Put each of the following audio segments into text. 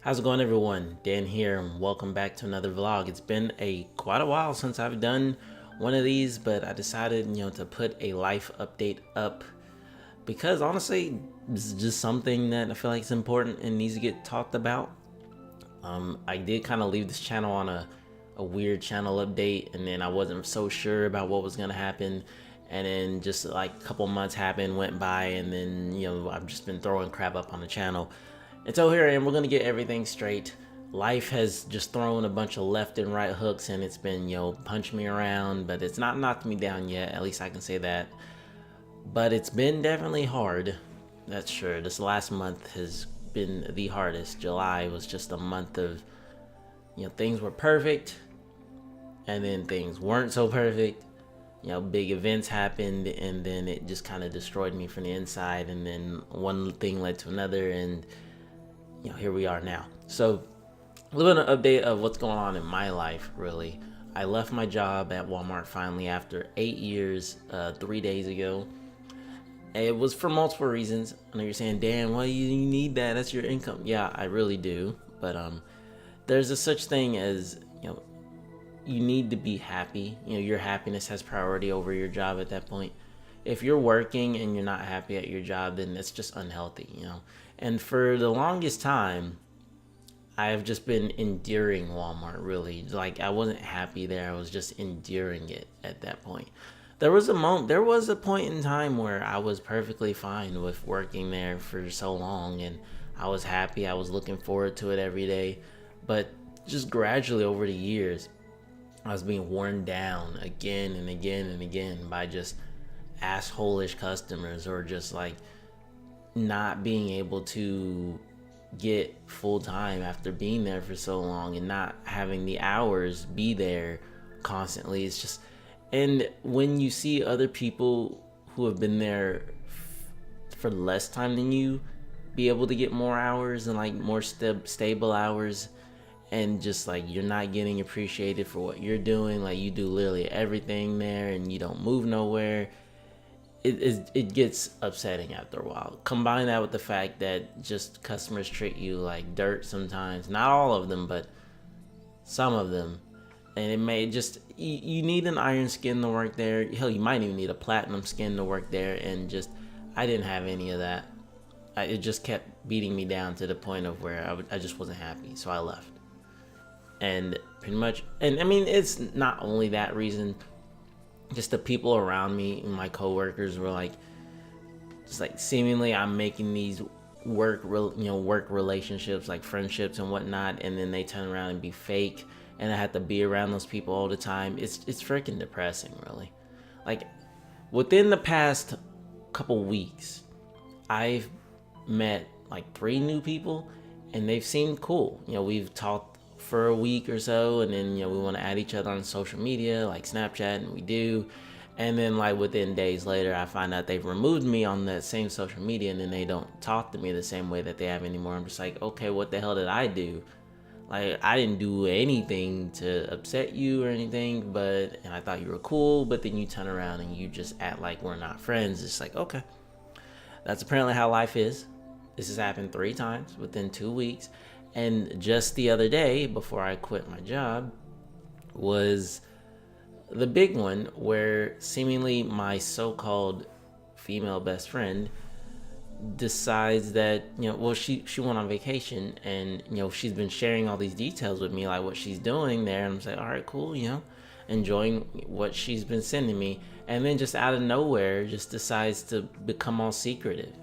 How's it going, everyone? Dan here, and welcome back to another vlog. It's been quite a while since I've done one of these, but I decided, to put a life update up because honestly, this is just something that I feel like is important and needs to get talked about. I did kind of leave this channel on a weird channel update, and then I wasn't so sure about what was gonna happen, and then just like a couple months went by, and then I've just been throwing crap up on the channel. And so here I am, we're gonna get everything straight. Life has just thrown a bunch of left and right hooks, and it's been, punch me around, but it's not knocked me down yet, at least I can say that. But it's been definitely hard, that's sure. This last month has been the hardest. July was just a month of, things were perfect, and then things weren't so perfect. Big events happened, and then it just kind of destroyed me from the inside, and then one thing led to another, and here we are now. So a little bit of an update of what's going on in my life, really. I left my job at Walmart finally after 8 years, 3 days ago. It was for multiple reasons. I know you're saying, Dan, why do you need that? That's your income. Yeah, I really do. But there's a such thing as, you need to be happy. Your happiness has priority over your job at that point. If you're working and you're not happy at your job, then it's just unhealthy, And for the longest time, I've just been enduring Walmart, really. Like, I wasn't happy there. I was just enduring it at that point. There was a point in time where I was perfectly fine with working there for so long, and I was happy. I was looking forward to it every day. But just gradually over the years, I was being worn down again and again and again by just asshole-ish customers, or just like not being able to get full-time after being there for so long and not having the hours be there constantly. It's just, and when you see other people who have been there for less time than you be able to get more hours and like more stable hours, and just like you're not getting appreciated for what you're doing, like you do literally everything there and you don't move nowhere, it gets upsetting after a while. Combine that with the fact that just customers treat you like dirt sometimes. Not all of them, but some of them. And it may just, you need an iron skin to work there. Hell, you might even need a platinum skin to work there. And just, I didn't have any of that. It just kept beating me down to the point of where I just wasn't happy. So I left. And pretty much, and I mean, it's not only that reason. Just the people around me and my coworkers were like, just like seemingly I'm making these work relationships, like friendships and whatnot, and then they turn around and be fake, and I have to be around those people all the time. It's freaking depressing, really. Like, within the past couple weeks, I've met like 3 new people, and they've seemed cool. We've talked for a week or so, and then we want to add each other on social media like Snapchat, and we do, and then like within days later I find out they've removed me on that same social media, and then they don't talk to me the same way that they have anymore. I'm just like, okay, what the hell did I do? Like, I didn't do anything to upset you or anything, and I thought you were cool, but then you turn around and you just act like we're not friends. It's like, okay, that's apparently how life is. This has happened 3 times within 2 weeks. And just the other day, before I quit my job, was the big one where seemingly my so-called female best friend decides that, she went on vacation, and, she's been sharing all these details with me, like what she's doing there. And I'm just like, all right, cool, enjoying what she's been sending me. And then just out of nowhere, just decides to become all secretive,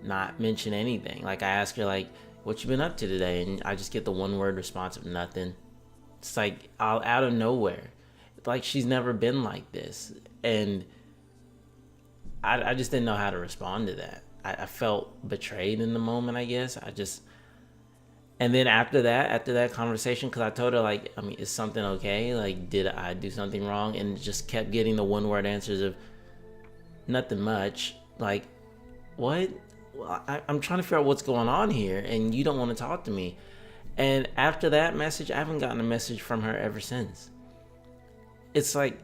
not mention anything. Like, I ask her, like, what you been up to today? And I just get the one word response of nothing. It's like out of nowhere. Like, she's never been like this. And I just didn't know how to respond to that. I felt betrayed in the moment, I guess. And then after that conversation, because I told her, like, I mean, is something okay? Like, did I do something wrong? And just kept getting the one word answers of nothing much. Like, what? I'm trying to figure out what's going on here, and you don't want to talk to me. And after that message, I haven't gotten a message from her ever since. It's like,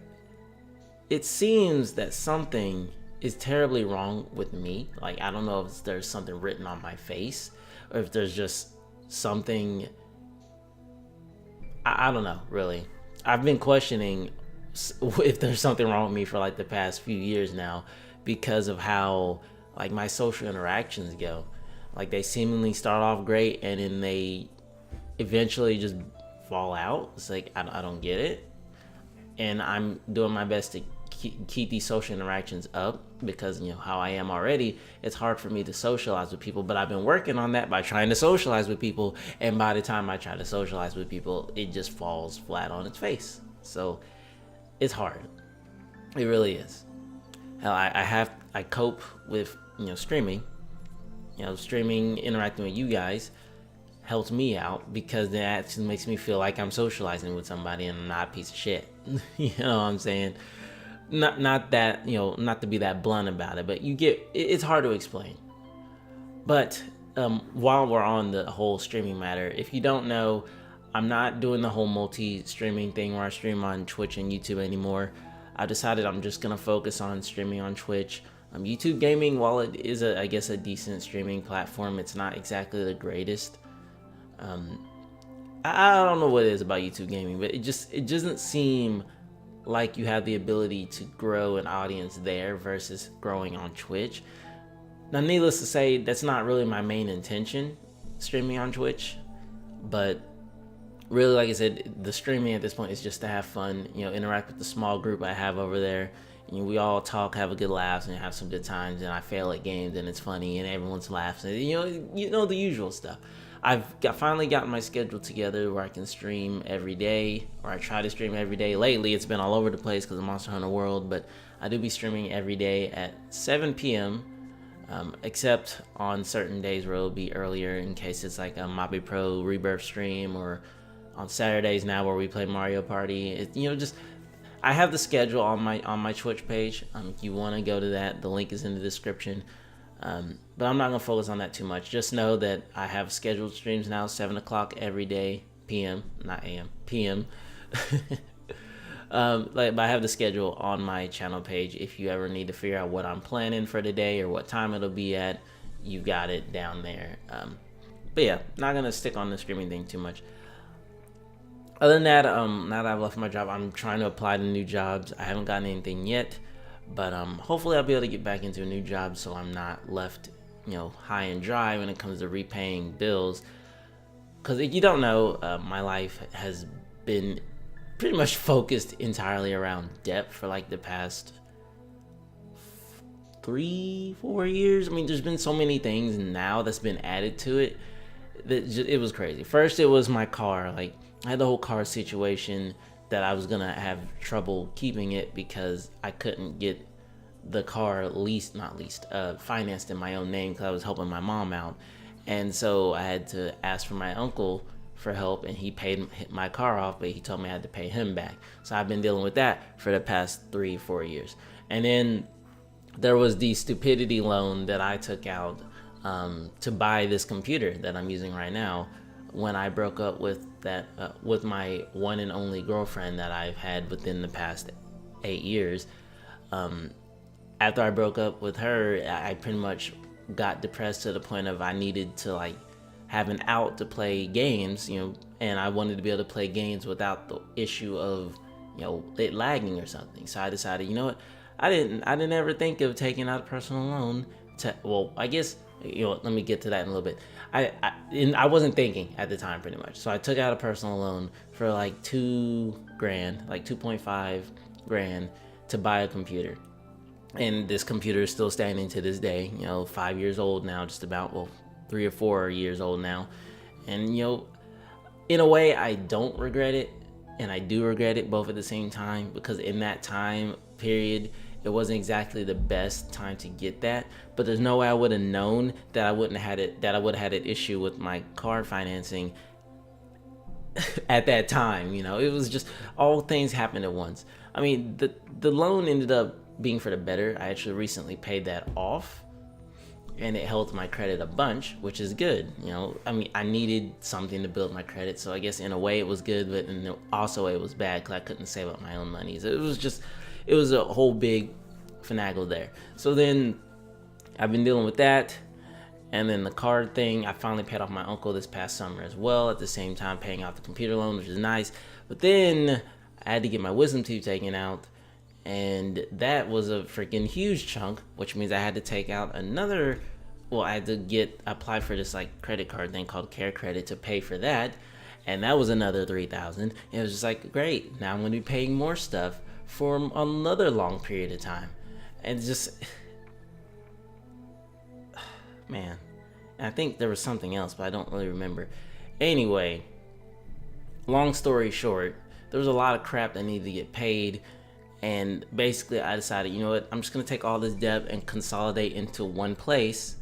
it seems that something is terribly wrong with me. Like, I don't know if there's something written on my face, or if there's just something. I don't know, really. I've been questioning if there's something wrong with me for like the past few years now, because of how like my social interactions go. Like they seemingly start off great and then they eventually just fall out. It's like I don't get it, and I'm doing my best to keep these social interactions up, because you know how I am already. It's hard for me to socialize with people, but I've been working on that by trying to socialize with people, and by the time I try to socialize with people, it just falls flat on its face. So it's hard. It really is. Hell, I cope with streaming. Streaming, interacting with you guys helps me out, because that actually makes me feel like I'm socializing with somebody and I'm not a piece of shit. You know what I'm saying? Not that, not to be that blunt about it, but it's hard to explain. But while we're on the whole streaming matter, if you don't know, I'm not doing the whole multi-streaming thing where I stream on Twitch and YouTube anymore. I decided I'm just gonna focus on streaming on Twitch. YouTube gaming, while it is I guess a decent streaming platform, it's not exactly the greatest. I don't know what it is about YouTube gaming, but it doesn't seem like you have the ability to grow an audience there versus growing on Twitch. Now, needless to say, that's not really my main intention, streaming on Twitch. But really, like I said, the streaming at this point is just to have fun, interact with the small group I have over there. We all talk, have a good laugh, and have some good times, and I fail at games, and it's funny, and everyone's laughing. The usual stuff. I've finally gotten my schedule together where I can stream every day, or I try to stream every day. Lately, it's been all over the place because of Monster Hunter World, but I do be streaming every day at 7 p.m., except on certain days where it'll be earlier in case it's like a Mobby Pro Rebirth stream, or on Saturdays now where we play Mario Party. I have the schedule on my Twitch page. If you want to go to that, the link is in the description. But I'm not gonna focus on that too much. Just know that I have scheduled streams now, 7 o'clock every day, p.m., not a.m., p.m. But I have the schedule on my channel page. If you ever need to figure out what I'm planning for the day or what time it'll be at, you got it down there. But yeah, not gonna stick on the streaming thing too much. Other than that, now that I've left my job, I'm trying to apply to new jobs. I haven't gotten anything yet, but hopefully I'll be able to get back into a new job so I'm not left, high and dry when it comes to repaying bills. Because if you don't know, my life has been pretty much focused entirely around debt for like the past 3-4 years. I mean, there's been so many things now that's been added to it that it was crazy. First, it was my car. Like, I had the whole car situation that I was gonna have trouble keeping it because I couldn't get the car financed in my own name because I was helping my mom out. And so I had to ask for my uncle for help, and he paid my car off, but he told me I had to pay him back. So I've been dealing with that for the past 3-4 years. And then there was the stupidity loan that I took out to buy this computer that I'm using right now, when I broke up with my one and only girlfriend that I've had within the past 8 years. After I broke up with her, I pretty much got depressed to the point of I needed to like have an out to play games, and I wanted to be able to play games without the issue of it lagging or something. So I decided, what, I didn't ever think of taking out a personal loan I guess, let me get to that in a little bit. I wasn't thinking at the time, pretty much. So I took out a personal loan for like $2,000, like 2.5 grand, to buy a computer. And this computer is still standing to this day, 5 years old now, just about, 3 or 4 years old now. And, in a way, I don't regret it, and I do regret it both at the same time, because in that time period, it wasn't exactly the best time to get that. But there's no way I would have known that I would have had an issue with my car financing at that time. It was just all things happened at once. I mean, the loan ended up being for the better. I actually recently paid that off, and it helped my credit a bunch, which is good. I mean, I needed something to build my credit, so I guess in a way it was good, but also it was bad because I couldn't save up my own money. So it was a whole big finagle there. So then I've been dealing with that, And then the card thing, I finally paid off my uncle this past summer as well, at the same time paying off the computer loan, which is nice. But then I had to get my wisdom teeth taken out, and that was a freaking huge chunk, which means I had to take out another, well, I had to apply for this like credit card thing called Care Credit to pay for that, and that was another $3,000. It was just like, great, now I'm going to be paying more stuff for another long period of time. And just, man, I think there was something else, but I don't really remember. Anyway, long story short, there was a lot of crap that needed to get paid, and basically I decided, you know what, I'm just going to take all this debt and consolidate into one place.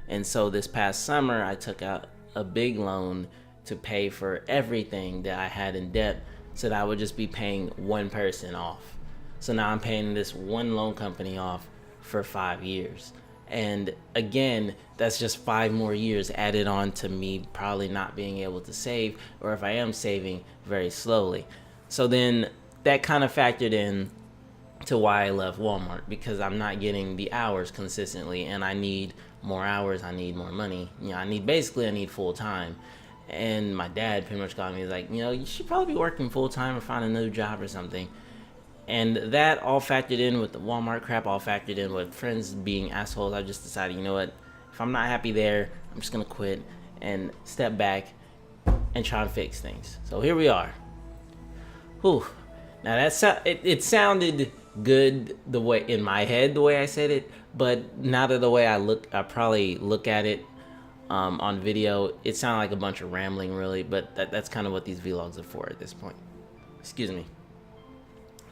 And so this past summer, I took out a big loan to pay for everything that I had in debt, so that I would just be paying one person off. So now I'm paying this one loan company off for 5 years. And again, that's just 5 more years added on to me probably not being able to save, or if I am saving, very slowly. So then that kind of factored in to why I left Walmart, because I'm not getting the hours consistently, and I need more hours, I need more money. You know, I need full time. And my dad pretty much got me, like, you know, you should probably be working full time or find a new job or something. And that all factored in with the Walmart crap, all factored in with friends being assholes. I just decided, you know what, if I'm not happy there, I'm just gonna quit and step back and try and fix things. So here we are. Whew. Now it sounded good the way in my head, the way I said it, but now that the way I probably look at it on video, it sounded like a bunch of rambling, really. But that's kind of what these vlogs are for at this point. Excuse me.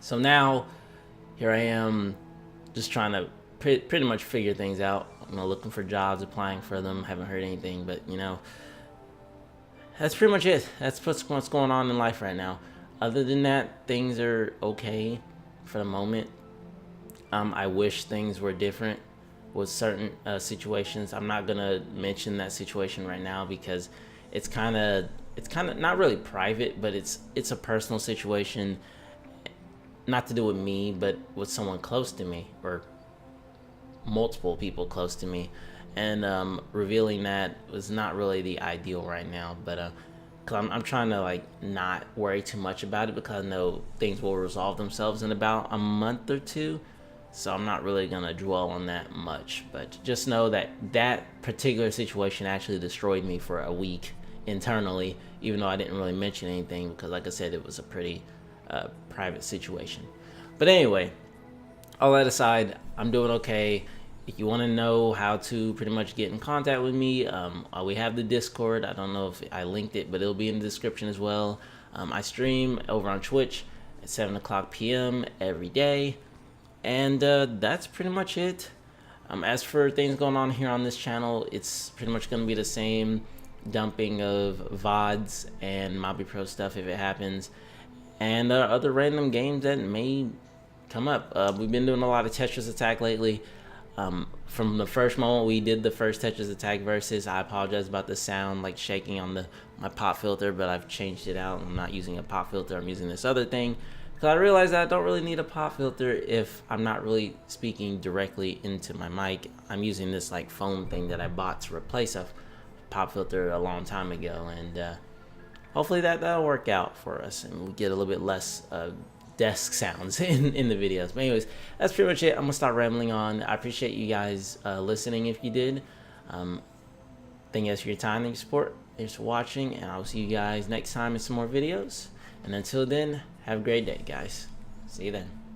So now, here I am, just trying to pretty much figure things out. You know, looking for jobs, applying for them. Haven't heard anything, but you know, that's pretty much it. That's what's going on in life right now. Other than that, things are okay for the moment. I wish things were different with certain situations. I'm not gonna mention that situation right now because it's kind of not really private, but it's a personal situation. Not to do with me, but with someone close to me, or multiple people close to me, and revealing that was not really the ideal right now. But cause I'm trying to like not worry too much about it, because I know things will resolve themselves in about a month or two. So I'm not really gonna dwell on that much. But just know that that particular situation actually destroyed me for a week internally, even though I didn't really mention anything, because like I said, it was a pretty private situation. But anyway, all that aside, I'm doing okay. If you want to know how to pretty much get in contact with me, we have the Discord. I don't know if I linked it, but it'll be in the description as well. I stream over on Twitch at 7 o'clock p.m. every day, and that's pretty much it. As for things going on here on this channel, it's pretty much going to be the same dumping of VODs and Mobby Pro stuff if it happens, and other random games that may come up. We've been doing a lot of Tetris Attack lately. From the first moment we did the first Tetris Attack versus, I apologize about the sound like shaking on my pop filter, but I've changed it out. I'm not using a pop filter, I'm using this other thing, because I realized that I don't really need a pop filter if I'm not really speaking directly into my mic. I'm using this like foam thing that I bought to replace a pop filter a long time ago, and hopefully that'll work out for us and we get a little bit less desk sounds in the videos. But anyways, that's pretty much it. I'm gonna start rambling on. I appreciate you guys listening if you did. Thank you guys for your time and your support. Thanks for watching, and I'll see you guys next time in some more videos. And until then, have a great day, guys. See you then.